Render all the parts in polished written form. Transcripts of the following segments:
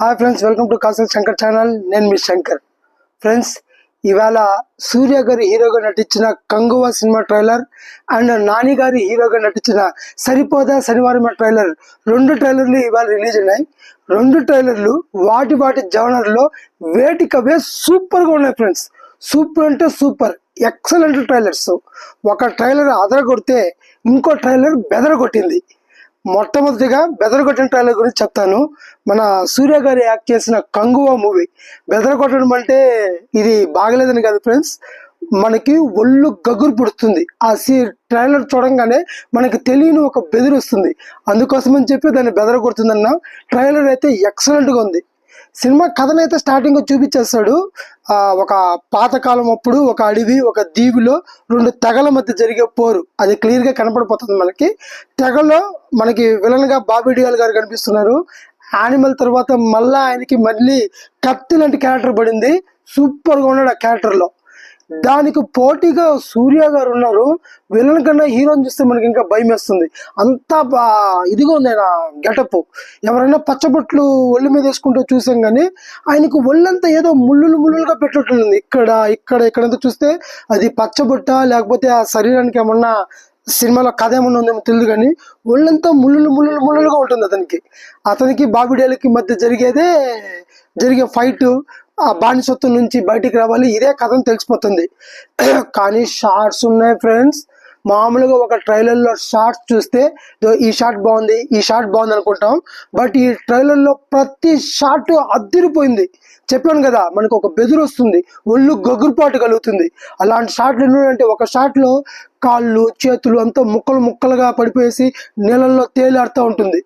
Hi friends, welcome to castle Shankar channel. నేను మీ Shankar. Friends, ఇవాళ సూర్య గారి హీరోగా నటించిన Kanguva cinema trailer and Nani గారి హీరోగా నటించిన సరిపోదా శనివారం ట్రైలర్, రెండు ట్రైలర్లు ఇవాళ రిలీజ్ అయినాయి. రెండు ట్రైలర్లు వాటి జోనర్లో వేటికవే సూపర్గా ఉన్నాయి ఫ్రెండ్స్. సూపర్ అంటే సూపర్, ఎక్సలెంట్ ట్రైలర్స్. ఒక ట్రైలర్ అదరగొడితే ఇంకో ట్రైలర్ బెదరగొట్టింది. మొట్టమొదటిగా బెదరగొట్టిన ట్రైలర్ గురించి చెప్తాను. మన సూర్య గారు యాక్ట్ చేసిన కంగువ మూవీ. బెదరగొట్టడం అంటే ఇది బాగలేదని కాదు ఫ్రెండ్స్, మనకి ఒళ్ళు గగురు పుడుతుంది. ఆ ట్రైలర్ చూడంగానే మనకి తెలియని ఒక బెదిరి వస్తుంది. అందుకోసమని చెప్పి దాన్ని బెదరగొడుతుందన్న ట్రైలర్ అయితే ఎక్సలెంట్గా ఉంది. సినిమా కథనైతే స్టార్టింగ్ చూపించేస్తాడు. ఒక పాతకాలం అప్పుడు ఒక అడవి, ఒక దీవిలో రెండు తెగల మధ్య జరిగే పోరు అది క్లియర్గా కనపడిపోతుంది మనకి. తెగలో మనకి విలన్ గా బాబీ డియోల్ గారు కనిపిస్తున్నారు. యానిమల్ తర్వాత మళ్ళా ఆయనకి మళ్ళీ కత్తి లాంటి క్యారెక్టర్ పడింది. సూపర్గా ఉన్నాడు ఆ క్యారెక్టర్లో. దానికి పోటీగా సూర్య గారు ఉన్నారు. విలన్ కన్నా హీరోని చూస్తే మనకి ఇంకా భయం వేస్తుంది. అంతా ఇదిగా ఉంది ఆయన గెటప్. ఎవరైనా పచ్చబొట్లు ఒళ్ళు మీద వేసుకుంటూ చూసాం కానీ ఆయనకు ఒళ్ళంతా ఏదో ముళ్ళులుగా పెట్టినట్టుంది. ఇక్కడంతా చూస్తే అది పచ్చబొట్ట లేకపోతే ఆ శరీరానికి ఏమన్నా సినిమాలో కథ ఏమన్నా ఉందేమో తెలియదు కానీ ఒళ్ళంతా ముళ్ళులుగా ఉంటుంది. అతనికి బాబీ డియోల్కి మధ్య జరిగే ఫైట్, ఆ బానిసత్వం నుంచి బయటికి రావాలి, ఇదే కథను తెలిసిపోతుంది. కానీ షార్ట్స్ ఉన్నాయి ఫ్రెండ్స్. మామూలుగా ఒక ట్రైలర్లో షార్ట్స్ చూస్తే ఈ షార్ట్ బాగుంది అనుకుంటాం. బట్ ఈ ట్రైలర్లో ప్రతి షార్ట్ అద్దిరిపోయింది. చెప్పాను కదా, మనకు ఒక బెదురు వస్తుంది, ఒళ్ళు గగురుపాటు కలుగుతుంది. అలాంటి షాట్లు ఎన్నంటే ఒక షాట్లో కాళ్ళు చేతులు అంతా ముక్కలుగా పడిపోయేసి నీళ్ళల్లో తేలాడుతూ ఉంటుంది.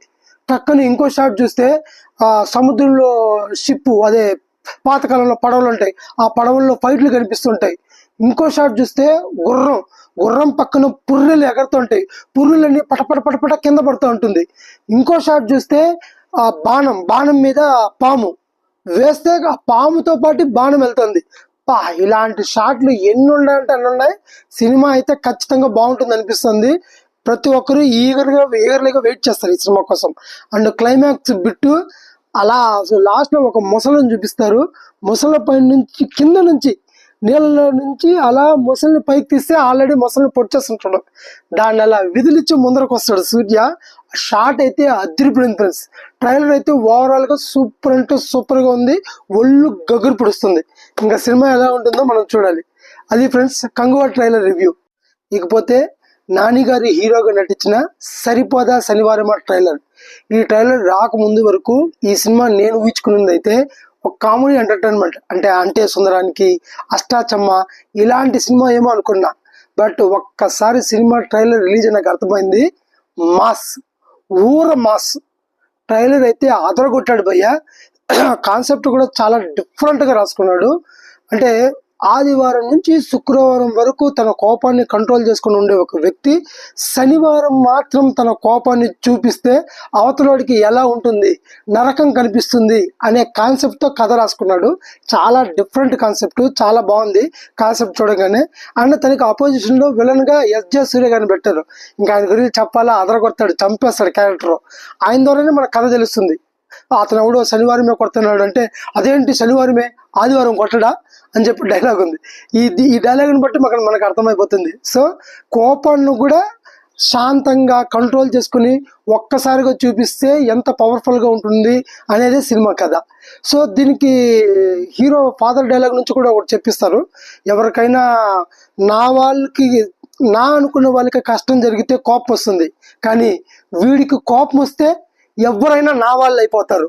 పక్కన ఇంకో షాట్ చూస్తే సముద్రంలో షిప్పు, అదే పాతకాలంలో పడవలు ఉంటాయి, ఆ పడవల్లో ఫైట్లు కనిపిస్తుంటాయి. ఇంకో షాట్ చూస్తే గుర్రం పక్కన పుర్రెలు ఎగరుతుంటాయి, పుర్రెలన్నీ పటపట కింద పడుతూ ఉంటుంది. ఇంకో షాట్ చూస్తే ఆ బాణం మీద పాము వేస్తే ఆ పాముతో పాటు బాణం వెళ్తుంది. ఇలాంటి షాట్లు ఎన్ని ఉన్నాయంటే అన్ని ఉన్నాయి. సినిమా అయితే ఖచ్చితంగా బాగుంటుంది అనిపిస్తుంది. ప్రతి ఒక్కరు ఈగర్గా వెయిట్ చేస్తారు ఈ సినిమా కోసం. అండ్ క్లైమాక్స్ బిట్టు అలా లాస్ట్లో ఒక మొసలను చూపిస్తారు. మొసల పై నుంచి కింద నుంచి నీళ్ళలో నుంచి అలా మొసలిని పైకి తీస్తే ఆల్రెడీ మొసలిని పొడిచేస్తుంటాడు. దాన్ని అలా విధులిచ్చి ముందరకు వస్తాడు సూర్య. షాట్ అయితే అదిరిపోయింది ఫ్రెండ్స్. ట్రైలర్ అయితే ఓవరాల్గా సూపర్ అంటే సూపర్గా ఉంది. ఒళ్ళు గగురు పుడుస్తుంది. ఇంకా సినిమా ఎలా ఉంటుందో మనం చూడాలి. అది ఫ్రెండ్స్ కంగువ ట్రైలర్ రివ్యూ. ఇకపోతే నాని గారి హీరోగా నటించిన సరిపోదా శనివారం ట్రైలర్. ఈ ట్రైలర్ రాకముందు వరకు ఈ సినిమా నేను ఊహించుకున్నది అయితే ఒక కామెడీ ఎంటర్టైన్మెంట్, అంటే సుందరానికి, అష్టాచమ్మ ఇలాంటి సినిమా ఏమో అనుకున్నా. బట్ ఒక్కసారి సినిమా ట్రైలర్ రిలీజ్ అయినాక అర్థమైంది, మాస్ ట్రైలర్ అయితే అదరగొట్టాడు భయ్య. కాన్సెప్ట్ కూడా చాలా డిఫరెంట్గా రాసుకున్నాడు. అంటే ఆదివారం నుంచి శుక్రవారం వరకు తన కోపాన్ని కంట్రోల్ చేసుకుని ఉండే ఒక వ్యక్తి శనివారం మాత్రం తన కోపాన్ని చూపిస్తే అవతలోడికి ఎలా ఉంటుంది, నరకం కనిపిస్తుంది అనే కాన్సెప్ట్తో కథ రాసుకున్నాడు. చాలా డిఫరెంట్ కాన్సెప్ట్, చాలా బాగుంది కాన్సెప్ట్ చూడగానే. అండ్ తనకి ఆపోజిషన్లో విలన్గా ఎస్జే సూర్య గారిని పెట్టారు. ఇంకా ఆయన గురించి చెప్పాలా, అదరగొడతాడు, చంపేస్తాడు క్యారెక్టర్. ఆయన ద్వారానే మనకు కథ తెలుస్తుంది. అతను ఎవడో శనివారమే కొడుతున్నాడు అంటే అదేంటి శనివారమే ఆదివారం కొట్టడా అని చెప్పి డైలాగ్ ఉంది. ఈ డైలాగ్ని బట్టి మనకు అర్థమైపోతుంది. సో కోపాన్ని కూడా శాంతంగా కంట్రోల్ చేసుకుని ఒక్కసారిగా చూపిస్తే ఎంత పవర్ఫుల్గా ఉంటుంది అనేది సినిమా కథ. సో దీనికి హీరో ఫాదర్ డైలాగ్ నుంచి కూడా ఒకటి చెప్పిస్తారు. ఎవరికైనా నా అనుకున్న వాళ్ళకి కష్టం జరిగితే కోపం వస్తుంది, కానీ వీడికి కోపం వస్తే ఎవరైనా నా వాళ్ళు అయిపోతారు.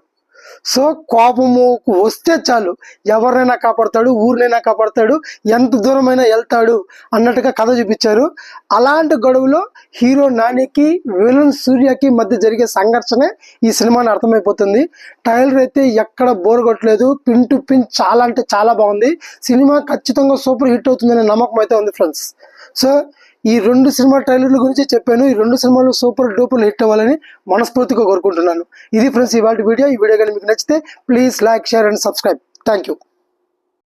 సో కోపము వస్తే చాలు ఎవరినైనా కాపాడతాడు, ఊరినైనా కాపాడతాడు, ఎంత దూరమైనా వెళ్తాడు అన్నట్టుగా కథ చూపించారు. అలాంటి గొడవలో హీరో నానికి విలన్ సూర్యకి మధ్య జరిగే సంఘర్షణ ఈ సినిమాని అర్థమైపోతుంది. ట్రైలర్ అయితే ఎక్కడ బోర్ కొట్టలేదు, పిన్ టు పిన్ చాలా అంటే చాలా బాగుంది. సినిమా ఖచ్చితంగా సూపర్ హిట్ అవుతుందనే నమ్మకం అయితే ఉంది ఫ్రెండ్స్. సో ఈ రెండు సినిమా ట్రైలర్ల గురించి చెప్పాను. ఈ రెండు సినిమాలు సూపర్ డూపర్ హిట్ అవ్వాలని మనస్ఫూర్తిగా కోరుకుంటున్నాను. ఇది ఫ్రెండ్స్ ఇవాళ వీడియో. ఈ వీడియో కానీ మీకు నచ్చితే please like, share and subscribe. Thank you.